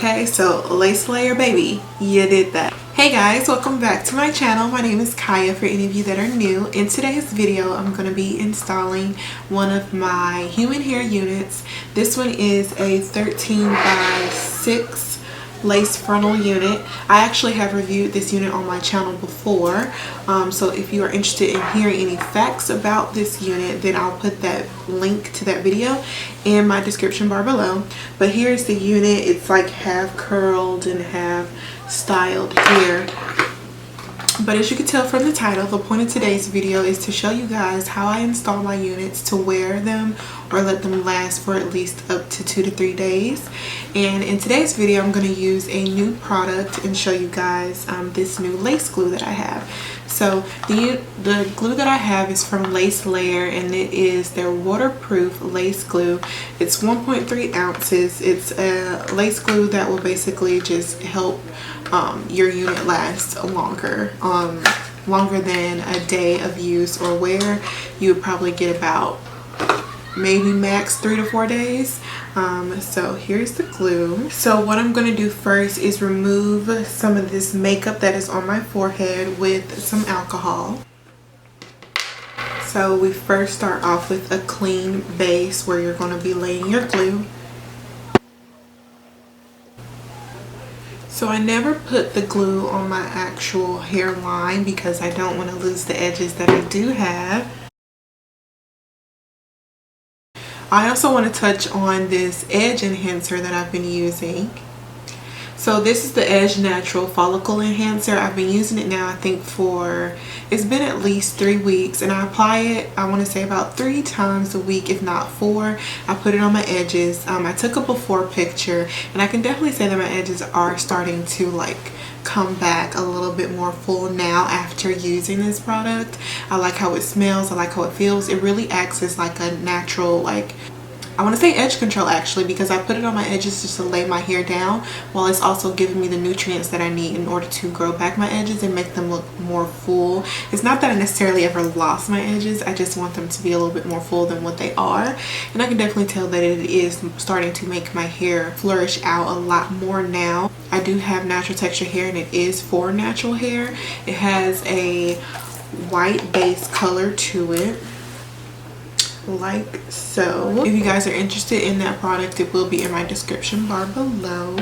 Okay, so lace layer baby, you did that. Hey guys, welcome back to my channel. My name is Kaya for any of you that are new. In today's video, I'm going to be installing one of my human hair units. This one is a 13x6 lace frontal unit. I actually have reviewed this unit on my channel before, so if you are interested in hearing any facts about this unit, then I'll put that link to that video in my description bar below. But here's the unit. It's like half curled and half styled here. But as you can tell from the title, the point of today's video is to show you guys how I install my units to wear them or let them last for at least up to 2 to 3 days. And in today's video, I'm going to use a new product and show you guys this new lace glue that I have. So the glue that I have is from Lace Layer, and it is their waterproof lace glue. It's 1.3 ounces. It's a lace glue that will basically just help your unit last longer than a day of use or wear. You would probably get about maybe max 3 to 4 days. So here's the glue. So what I'm going to do first is remove some of this makeup that is on my forehead with some alcohol. So we first start off with a clean base where you're going to be laying your glue. So I never put the glue on my actual hairline because I don't want to lose the edges that I do have. I also want to touch on this edge enhancer that I've been using. So this is the Edge Natural Follicle Enhancer. I've been using it now, I think it's been at least 3 weeks, and I apply it, I want to say about 3 times a week, if not 4. I put it on my edges. I took a before picture, and I can definitely say that my edges are starting to like come back a little bit more full now after using this product. I like how it smells. I like how it feels. It really acts as like a natural, like, I want to say edge control actually, because I put it on my edges just to lay my hair down, while it's also giving me the nutrients that I need in order to grow back my edges and make them look more full. It's not that I necessarily ever lost my edges, I just want them to be a little bit more full than what they are. And I can definitely tell that it is starting to make my hair flourish out a lot more now. I do have natural texture hair, and it is for natural hair. It has a white base color to it, like so. If you guys are interested in that product, it will be in my description bar below.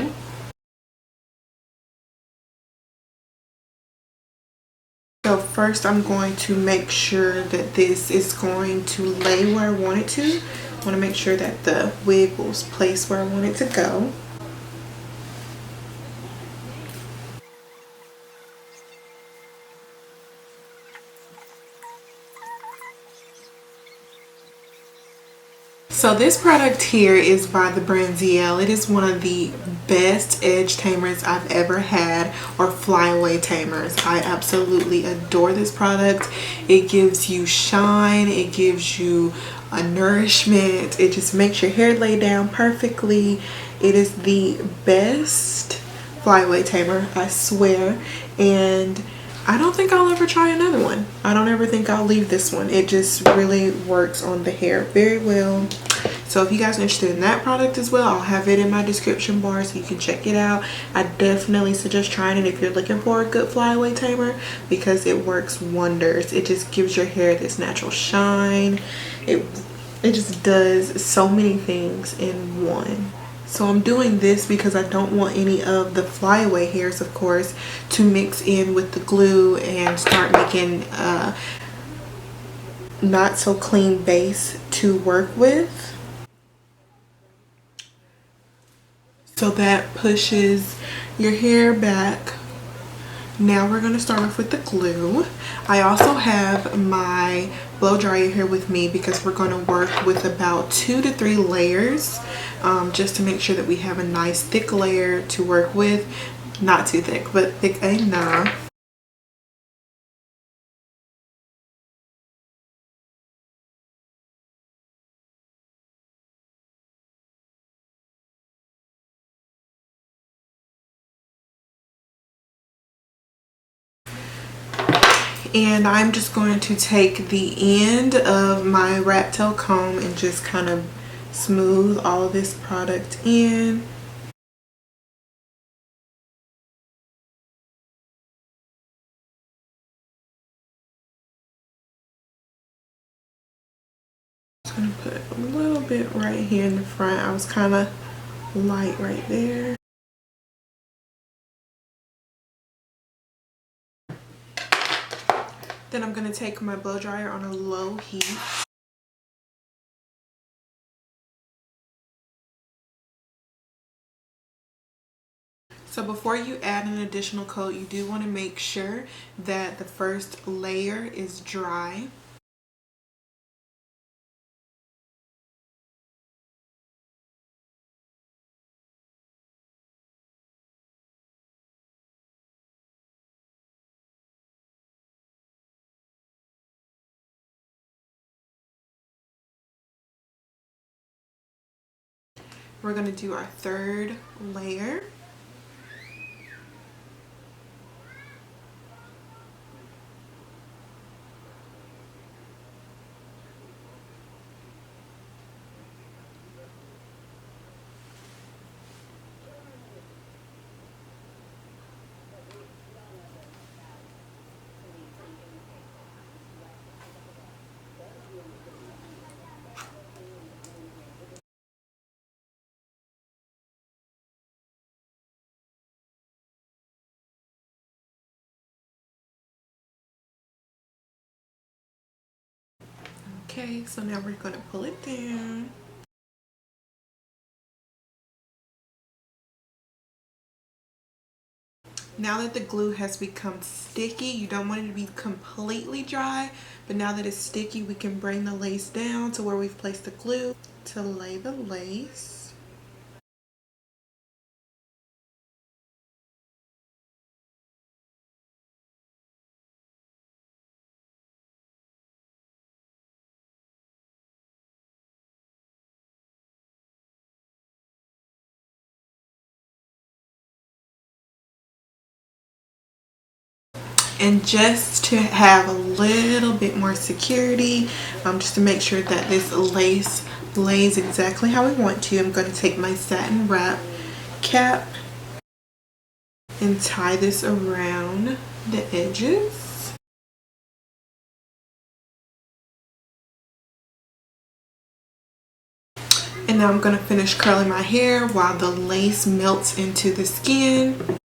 So first I'm going to make sure that this is going to lay where I want it to. I want to make sure that the wig will place where I want it to go. So this product here is by the brand Zeeelle. It is one of the best edge tamers I've ever had, or flyaway tamers. I absolutely adore this product. It gives you shine, it gives you a nourishment, it just makes your hair lay down perfectly. It is the best flyaway tamer, I swear, and I don't think I'll ever try another one. I don't ever think I'll leave this one. It just really works on the hair very well. So if you guys are interested in that product as well, I'll have it in my description bar so you can check it out. I definitely suggest trying it if you're looking for a good flyaway tamer, because it works wonders. It just gives your hair this natural shine. It just does so many things in one. So I'm doing this because I don't want any of the flyaway hairs, of course, to mix in with the glue and start making a not so clean base to work with. So that pushes your hair back. Now we're going to start off with the glue. I also have my blow dryer here with me because we're going to work with about 2 to 3 layers, just to make sure that we have a nice thick layer to work with. Not too thick, but thick enough. And I'm just going to take the end of my rat tail comb and just kind of smooth all of this product in. I'm gonna put a little bit right here in the front. I was kind of light right there. Then I'm gonna take my blow dryer on a low heat. So before you add an additional coat, you do want to make sure that the first layer is dry. We're going to do our third layer. Okay, so now we're going to pull it down. Now that the glue has become sticky, you don't want it to be completely dry, but now that it's sticky, we can bring the lace down to where we've placed the glue to lay the lace. And just to have a little bit more security, just to make sure that this lace lays exactly how we want to, I'm going to take my satin wrap cap and tie this around the edges. And now I'm going to finish curling my hair while the lace melts into the skin.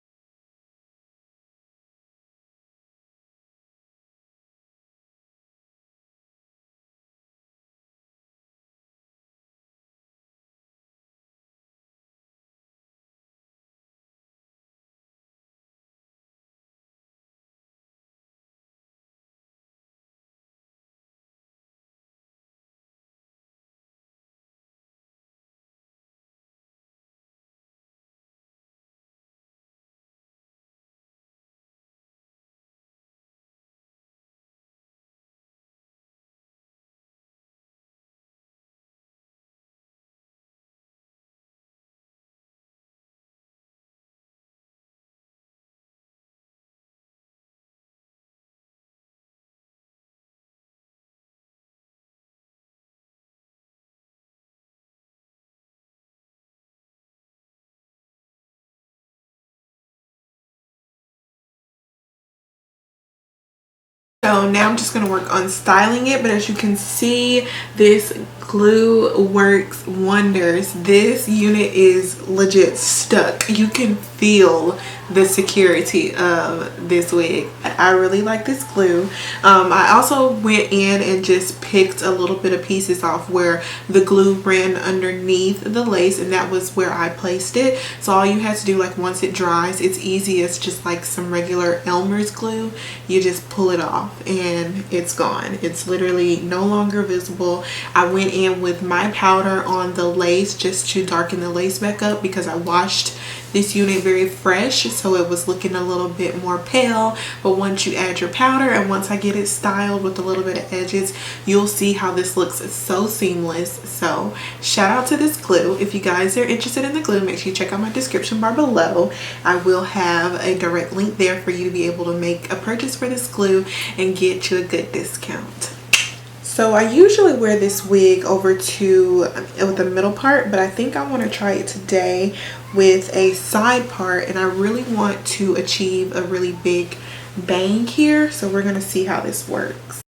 So now I'm just going to work on styling it, but as you can see, this glue works wonders. This unit is legit stuck. You can feel the security of this wig. I really like this glue. I also went in and just picked a little bit of pieces off where the glue ran underneath the lace, and that was where I placed it. So all you have to do, like once it dries, it's easy. It's just like some regular Elmer's glue. You just pull it off and it's gone. It's literally no longer visible. I went in with my powder on the lace just to darken the lace back up because I washed this unit very fresh, so it was looking a little bit more pale. But once you add your powder and once I get it styled with a little bit of edges, you'll see how this looks so seamless. So shout out to this glue. If you guys are interested in the glue, make sure you check out my description bar below. I will have a direct link there for you to be able to make a purchase for this glue and get you a good discount. So I usually wear this wig over to with the middle part, but I think I want to try it today with a side part, and I really want to achieve a really big bang here. So we're going to see how this works.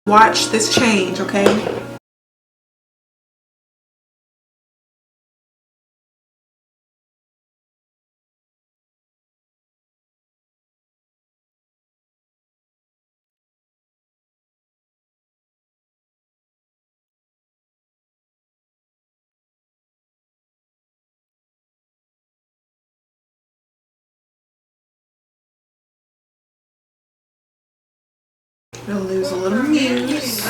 Watch this change, okay? I'll lose a little muse.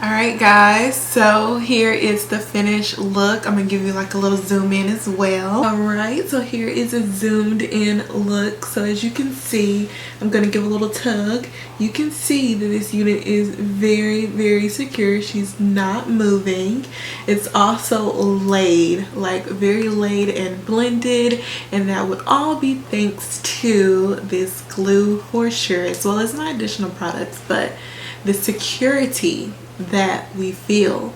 Alright guys, so here is the finished look. I'm gonna give you like a little zoom in as well. Alright, so here is a zoomed in look. So as you can see, I'm gonna give a little tug. You can see that this unit is very secure. She's not moving. It's also laid, like very laid and blended, and that would all be thanks to this glue for sure, as well as my additional products. But the security that we feel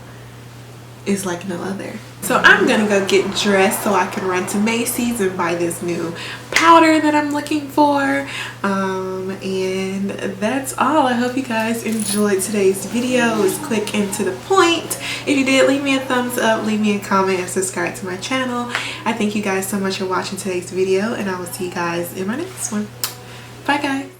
is like no other. So I'm gonna go get dressed so I can run to Macy's and buy this new powder that I'm looking for. And that's all. I hope you guys enjoyed today's video. It was quick and to the point. If you did, leave me a thumbs up, leave me a comment, and subscribe to my channel. I thank you guys so much for watching today's video, and I will see you guys in my next one. Bye guys.